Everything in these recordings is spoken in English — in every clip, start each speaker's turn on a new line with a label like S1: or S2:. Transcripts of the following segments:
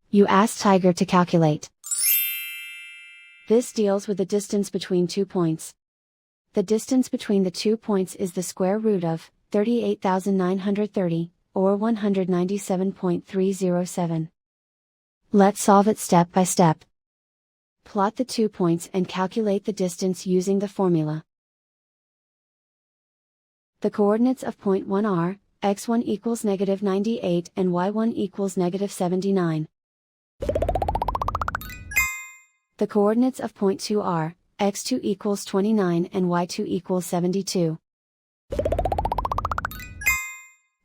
S1: You ask Tiger to calculate. This deals with the distance between 2 points. The distance between the 2 points is the square root of 38,930, or 197.307. Let's solve it step by step. Plot the 2 points and calculate the distance using the formula. The coordinates of point 1 are, x1 equals -98 and y1 equals -79. The coordinates of point 2 are, x2 equals 29 and y2 equals 72.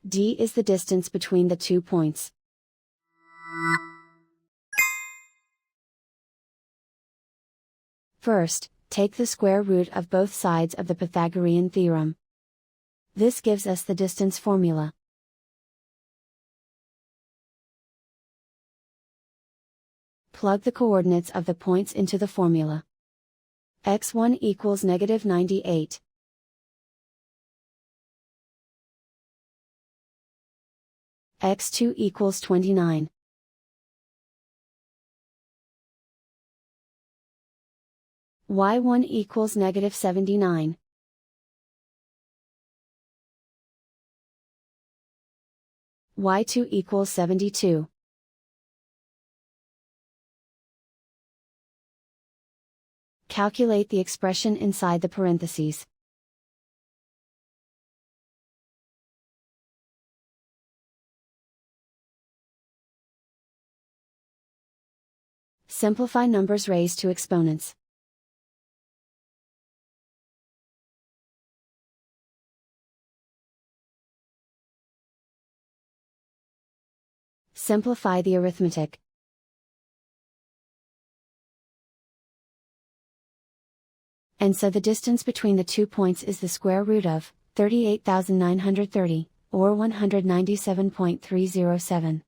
S1: D is the distance between the 2 points. First, take the square root of both sides of the Pythagorean theorem. This gives us the distance formula. Plug the coordinates of the points into the formula. x1 equals -98. x2 equals 29. y1 equals -79. y2 equals 72. Calculate the expression inside the parentheses. Simplify numbers raised to exponents. Simplify the arithmetic. And so the distance between the 2 points is the square root of 38,930, or 197.307.